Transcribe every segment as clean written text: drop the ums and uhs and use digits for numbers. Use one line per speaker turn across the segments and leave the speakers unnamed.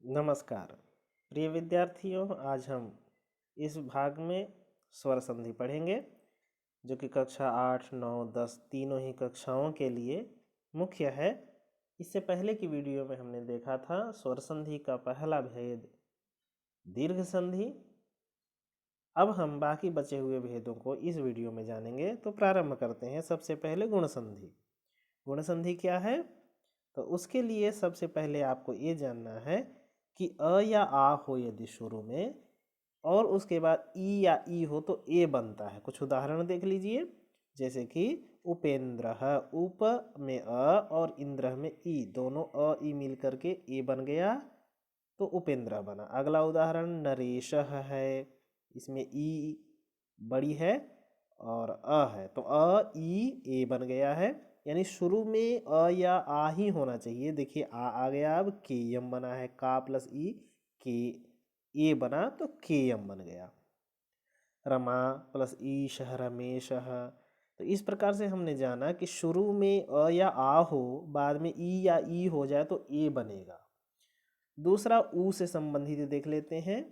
नमस्कार प्रिय विद्यार्थियों, आज हम इस भाग में स्वर संधि पढ़ेंगे जो कि कक्षा 8, 9, 10 तीनों ही कक्षाओं के लिए मुख्य है। इससे पहले की वीडियो में हमने देखा था स्वर संधि का पहला भेद दीर्घ संधि। अब हम बाकी बचे हुए भेदों को इस वीडियो में जानेंगे। तो प्रारंभ करते हैं। सबसे पहले गुण संधि। गुण संधि क्या है? तो उसके लिए सबसे पहले आपको ये जानना है कि अ या आ हो यदि शुरू में और उसके बाद ई या ई हो तो ए बनता है। कुछ उदाहरण देख लीजिए, जैसे कि उपेंद्र, उप में अ और इंद्र में ई, दोनों अ ई मिल करके ए बन गया तो उपेंद्र बना। अगला उदाहरण नरेश है, इसमें ई बड़ी है और अ है तो अ ई ए बन गया है। यानी शुरू में अ या आ ही होना चाहिए। देखिए आ गया, अब के यम बना है, का प्लस ई के ए बना तो के यम बन गया। रमा प्लस ईश रमेश। तो इस प्रकार से हमने जाना कि शुरू में अ या आ हो, बाद में ई या ई हो जाए तो ए बनेगा। दूसरा ऊ से संबंधित देख लेते हैं।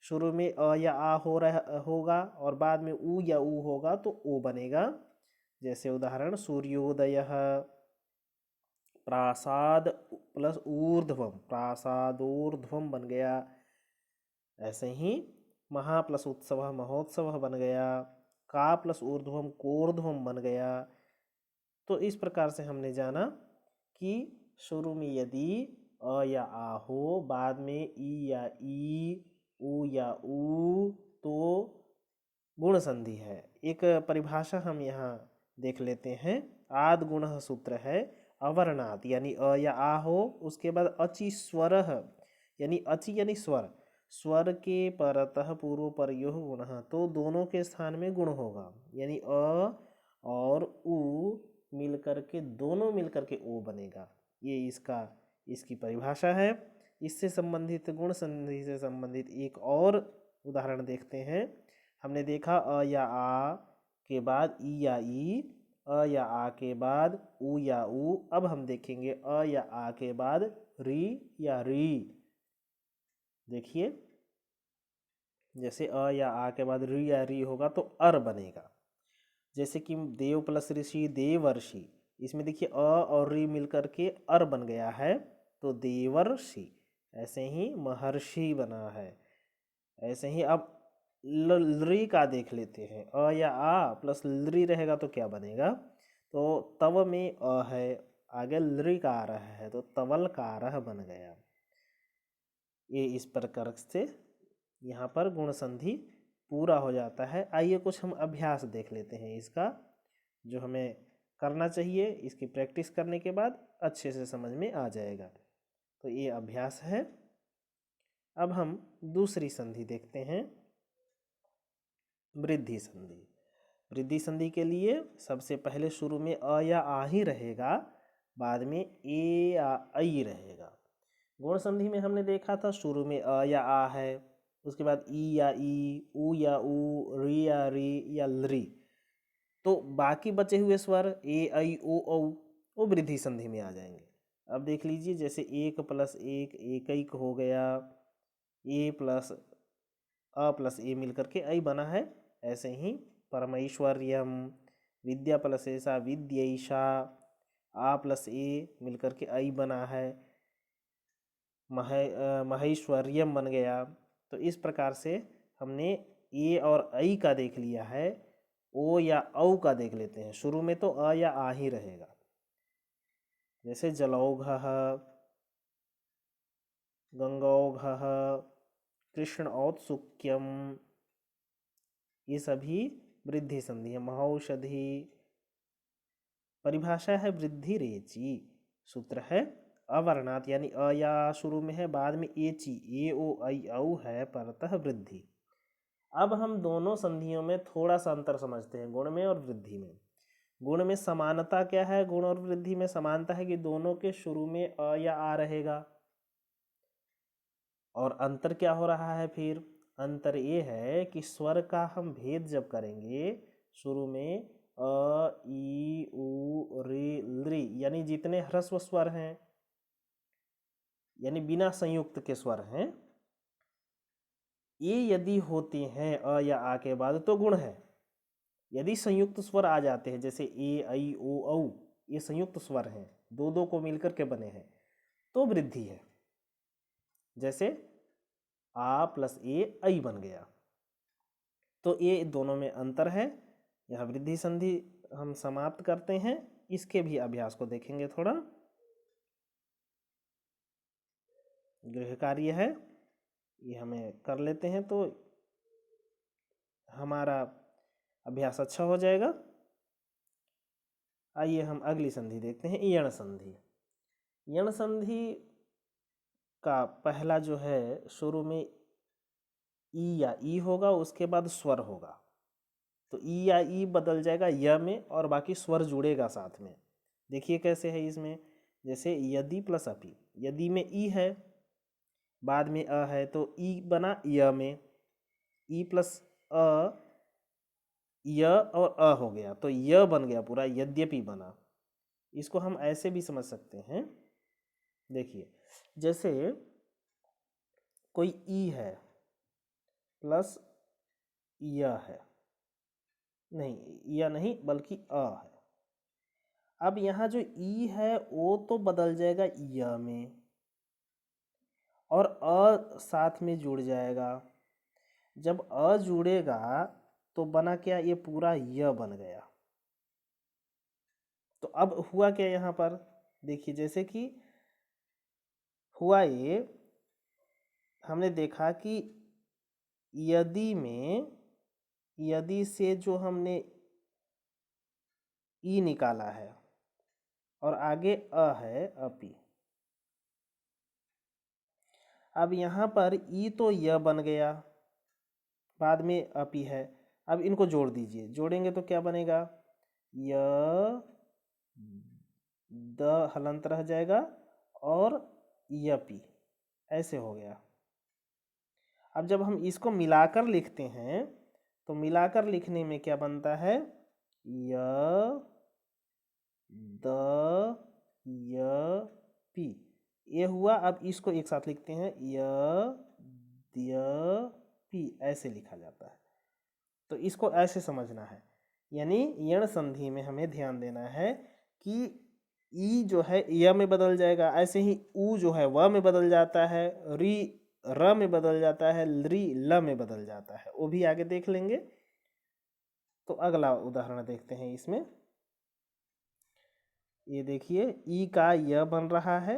शुरू में अ या आ हो रहा होगा और बाद में ऊ या ऊ होगा तो ओ बनेगा। जैसे उदाहरण सूर्योदय, प्रासाद प्लस ऊर्ध्वम, प्रासादोर्ध्वम बन गया। ऐसे ही महा प्लस उत्सव महोत्सव बन गया। का प्लस ऊर्ध्वम कोर्ध्वम बन गया। तो इस प्रकार से हमने जाना कि शुरू में यदि अ या आ हो, बाद में ई या ई, ऊ या ऊ तो गुण संधि है। एक परिभाषा हम यहाँ देख लेते हैं। आद गुण सूत्र है अवर्णात, यानी अ या आ हो, उसके बाद अचि स्वर, यानी अचि यानी स्वर, स्वर के परतः पूर्व परयोः गुणः, तो दोनों के स्थान में गुण होगा। यानी अ और उ मिलकर के, दोनों मिलकर के ओ बनेगा। ये इसकी परिभाषा है। इससे संबंधित गुण संधि से संबंधित एक और उदाहरण देखते हैं। हमने देखा अ या आ के बाद ई या ई, अ या आ के बाद ऊ या ऊ। अब हम देखेंगे अ या आ के बाद री या री। देखिए, जैसे अ या आ के बाद री या री होगा तो अर बनेगा। जैसे कि देव प्लस ऋषि देवर्षि, इसमें देखिए अ और री मिलकर के अर बन गया है तो देवर्षि। ऐसे ही महर्षि बना है। ऐसे ही अब लरी का देख लेते हैं। अ या आ प्लस लरी रहेगा तो क्या बनेगा? तो तव में अ है, आगे लरी का आ रहा है तो तवल का रह बन गया। ये इस प्रकार से यहाँ पर गुण संधि पूरा हो जाता है। आइए कुछ हम अभ्यास देख लेते हैं इसका, जो हमें करना चाहिए। इसकी प्रैक्टिस करने के बाद अच्छे से समझ में आ जाएगा। तो ये अभ्यास है। अब हम दूसरी संधि देखते हैं, वृद्धि संधि। वृद्धि संधि के लिए सबसे पहले शुरू में अ या आ ही रहेगा, बाद में ए या आई रहेगा। गुण संधि में हमने देखा था शुरू में अ या आ है, उसके बाद ई या ई, ऊ या ऊ, री या री या लरी। तो बाकी बचे हुए स्वर ए आई ओ औ वो वृद्धि संधि में आ जाएंगे। अब देख लीजिए, जैसे एक प्लस एक एक हो गया, ए प्लस अ प्लस ए मिलकर के आई बना है। ऐसे ही परमेश्वर्यम, विद्या प्लस ऐसा विद्यैषा, आ प्लस ए मिलकर के आई बना है, महेश्वर्यम बन गया। तो इस प्रकार से हमने ए और आई का देख लिया है। ओ या औ का देख लेते हैं। शुरू में तो अ या आ ही रहेगा। जैसे जलौघः, गंगौघः, कृष्ण औत्सुक्यम, ये सभी वृद्धि संधि है। महौषधि, परिभाषा है वृद्धि रेची, सूत्र है अवर्णात, यानी अ या शुरू में है, बाद में एची, ए ओ आई औ है, परतः वृद्धि। अब हम दोनों संधियों में थोड़ा सा अंतर समझते हैं, गुण में और वृद्धि में। गुण में समानता क्या है? गुण और वृद्धि में समानता है कि दोनों के शुरू में अ या आ रहेगा। और अंतर क्या हो रहा है फिर? अंतर ये है कि स्वर का हम भेद जब करेंगे, शुरू में अ ई उ री लृ, यानी जितने ह्रस्व स्वर हैं यानी बिना संयुक्त के स्वर हैं, ये यदि होते हैं अ या आ के बाद तो गुण है। यदि संयुक्त स्वर आ जाते हैं जैसे ए ऐ ओ औ, ये संयुक्त स्वर हैं, दो दो को मिलकर के बने हैं, तो वृद्धि है। जैसे आ प्लस ए ऐ बन गया, तो ये दोनों में अंतर है। यह वृद्धि संधि हम समाप्त करते हैं। इसके भी अभ्यास को देखेंगे थोड़ा। गृह कार्य है, ये हमें कर लेते हैं तो हमारा अभ्यास अच्छा हो जाएगा। आइए हम अगली संधि देखते हैं, यण संधि। यण संधि का पहला जो है शुरू में ई या ई होगा, उसके बाद स्वर होगा, तो ई या ई बदल जाएगा य में और बाकी स्वर जुड़ेगा साथ में। देखिए कैसे है इसमें, जैसे यदि प्लस अपि, यदि में ई है, बाद में अ है, तो ई बना य में, ई प्लस अ, य और अ हो गया, तो य बन गया पूरा, यद्यपि बना। इसको हम ऐसे भी समझ सकते हैं, देखिए जैसे कोई ई है प्लस य है, नहीं य नहीं बल्कि अ है। अब यहाँ जो ई है वो तो बदल जाएगा य में और अ साथ में जुड़ जाएगा। जब अ जुड़ेगा तो बना क्या, ये पूरा य बन गया। तो अब हुआ क्या यहाँ पर, देखिए जैसे कि हुआ ये, हमने देखा कि यदि में, यदि से जो हमने ई निकाला है और आगे अ है, अपि। अब यहाँ पर ई तो य बन गया, बाद में अपि है। अब इनको जोड़ दीजिए, जोड़ेंगे तो क्या बनेगा, य द हलंत रह जाएगा और यपि, ऐसे हो गया। अब जब हम इसको मिलाकर लिखते हैं तो मिलाकर लिखने में क्या बनता है, य द य पी, ये हुआ। अब इसको एक साथ लिखते हैं, य य पी, ऐसे लिखा जाता है। तो इसको ऐसे समझना है, यानी यण संधि में हमें ध्यान देना है कि ई जो है य में बदल जाएगा, ऐसे ही ऊ जो है व में बदल जाता है, री र में बदल जाता है, री ल में बदल जाता है, वो भी आगे देख लेंगे। तो अगला उदाहरण देखते हैं इसमें। ये देखिए ई का य बन रहा है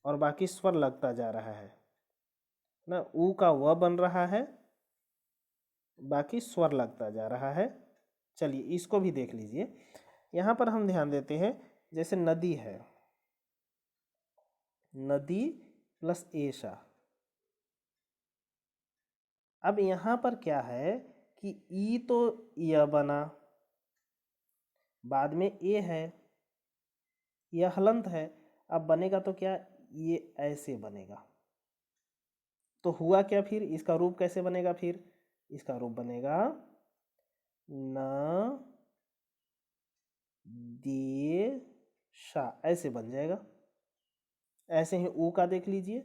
और बाकी स्वर लगता जा रहा है ना, ऊ का व बन रहा है, बाकी स्वर लगता जा रहा है। चलिए इसको भी देख लीजिए। यहाँ पर हम ध्यान देते हैं, जैसे नदी है, नदी प्लस एशा। अब यहाँ पर क्या है कि ई तो य बना, बाद में ए है, यह हलंत है। अब बनेगा तो क्या, ये ऐसे बनेगा। तो हुआ क्या फिर, इसका रूप कैसे बनेगा, फिर इसका रूप बनेगा न दे शा, ऐसे बन जाएगा। ऐसे ही ऊ का देख लीजिए,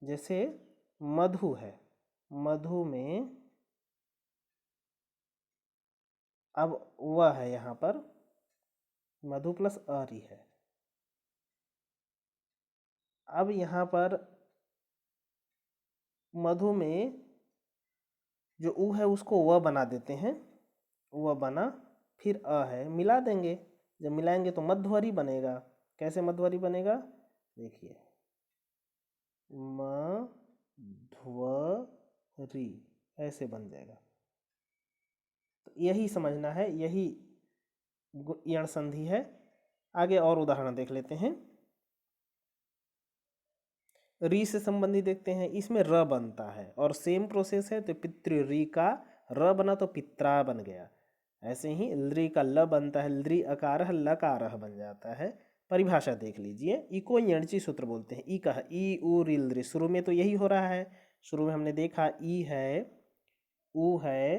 जैसे मधु है, मधु में अब वह है, यहाँ पर मधु प्लस अरी है। अब यहाँ पर मधु में जो ऊ है उसको व बना देते हैं, व बना, फिर अ है, मिला देंगे। जब मिलाएंगे तो मध्वरी बनेगा। कैसे मध्वरी बनेगा, देखिए मध्वरी, ऐसे बन जाएगा। तो यही समझना है, यही यण संधि है। आगे और उदाहरण देख लेते हैं। री से संबंधित देखते हैं, इसमें र बनता है और सेम प्रोसेस है। तो पितृ री का र बना तो पित्रा बन गया। ऐसे ही लृ का ल बनता है, लृ अकारः लकारः बन जाता है। परिभाषा देख लीजिए, ई को यणची सूत्र बोलते हैं। ई का ई उ रि लृ, शुरू में तो यही हो रहा है। शुरू में हमने देखा ई है, उ है,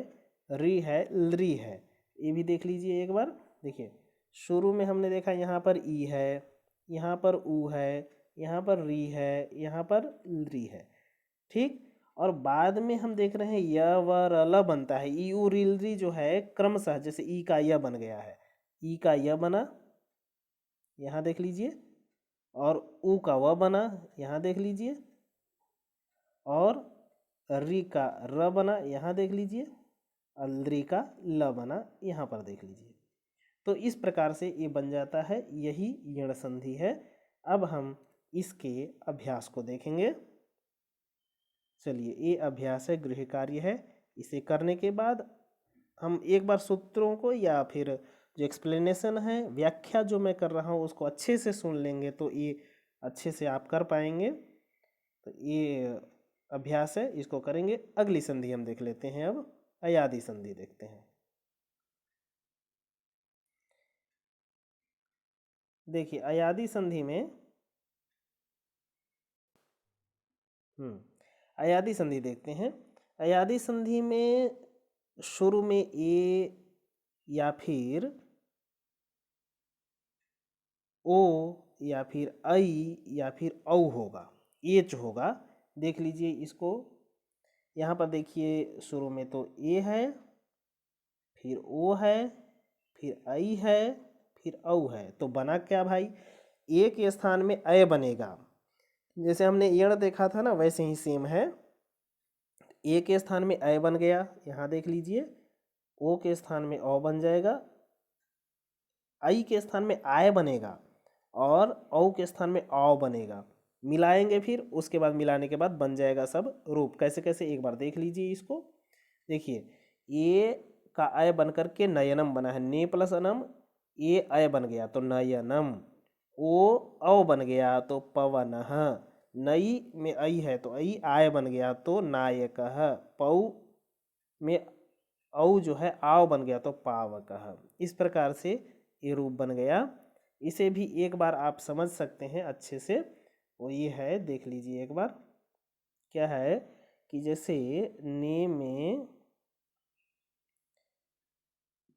री है, लृ है। ये भी देख लीजिए एक बार। देखिए शुरू में हमने देखा यहाँ पर ई है, यहाँ पर ऊ है, यहाँ पर री है, यहाँ पर री है। ठीक, और बाद में हम देख रहे हैं य व र ल बनता है। ई उ री री जो है क्रमशः, जैसे ई का य बन गया है, ई का य बना, यहाँ देख लीजिए, और ऊ का व बना, यहाँ देख लीजिए, और री का र बना, यहाँ देख लीजिए, और री का ल बना, यहाँ पर देख लीजिए। तो इस प्रकार से ये बन जाता है, यही यण संधि है। अब हम इसके अभ्यास को देखेंगे। चलिए, ये अभ्यास है, गृह कार्य है। इसे करने के बाद हम एक बार सूत्रों को या फिर जो एक्सप्लेनेशन है, व्याख्या जो मैं कर रहा हूँ उसको अच्छे से सुन लेंगे तो ये अच्छे से आप कर पाएंगे। तो ये अभ्यास है, इसको करेंगे। अगली संधि हम देख लेते हैं। अब अयादि संधि देखते हैं। देखिए, अयादि संधि में अयादि संधि देखते हैं। अयादि संधि में शुरू में ए या फिर ओ या फिर आई या फिर औ होगा, एच होगा। देख लीजिए इसको, यहाँ पर देखिए, शुरू में तो ए है, फिर ओ है, फिर आई है, फिर औ है। तो बना क्या भाई, ए के स्थान में अय बनेगा। जैसे हमने यण देखा था ना, वैसे ही सेम है। ए के स्थान में अय बन गया, यहाँ देख लीजिए। ओ के स्थान में औ बन जाएगा, आई के स्थान में आय बनेगा, और औ के स्थान में औ बनेगा। मिलाएंगे, फिर उसके बाद मिलाने के बाद बन जाएगा सब रूप। कैसे कैसे एक बार देख लीजिए इसको। देखिए, ए का अय बन करके नयनम बना है, ने प्लस अनम, ए अय बन गया तो नयनम। ओ औ बन गया तो पवनः। नई में आई है तो आई आय बन गया तो नायकः। पौ में औ जो है आव बन गया तो पावकः। इस प्रकार से ये रूप बन गया। इसे भी एक बार आप समझ सकते हैं अच्छे से। वो ये है, देख लीजिए एक बार। क्या है कि जैसे ने में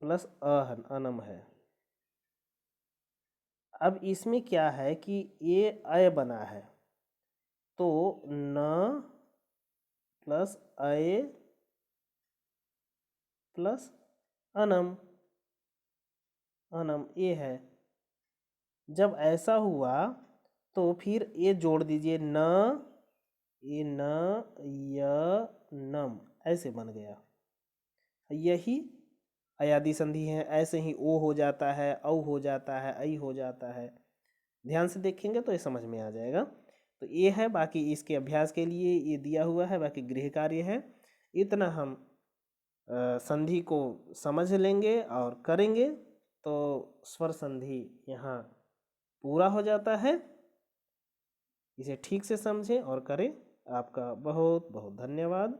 प्लस अनम है। अब इसमें क्या है कि ये अय बना है, तो न प्लस अय प्लस अनम, अनम ये है। जब ऐसा हुआ तो फिर ये जोड़ दीजिए, न ये न य नम, ऐसे बन गया। यही अयादि संधि है। ऐसे ही ओ हो जाता है, औ हो जाता है, ऐ हो जाता है। ध्यान से देखेंगे तो ये समझ में आ जाएगा। तो ये है, बाकी इसके अभ्यास के लिए ये दिया हुआ है, बाकी गृह कार्य है। इतना हम संधि को समझ लेंगे और करेंगे तो स्वर संधि यहाँ पूरा हो जाता है। इसे ठीक से समझें और करें। आपका बहुत बहुत धन्यवाद।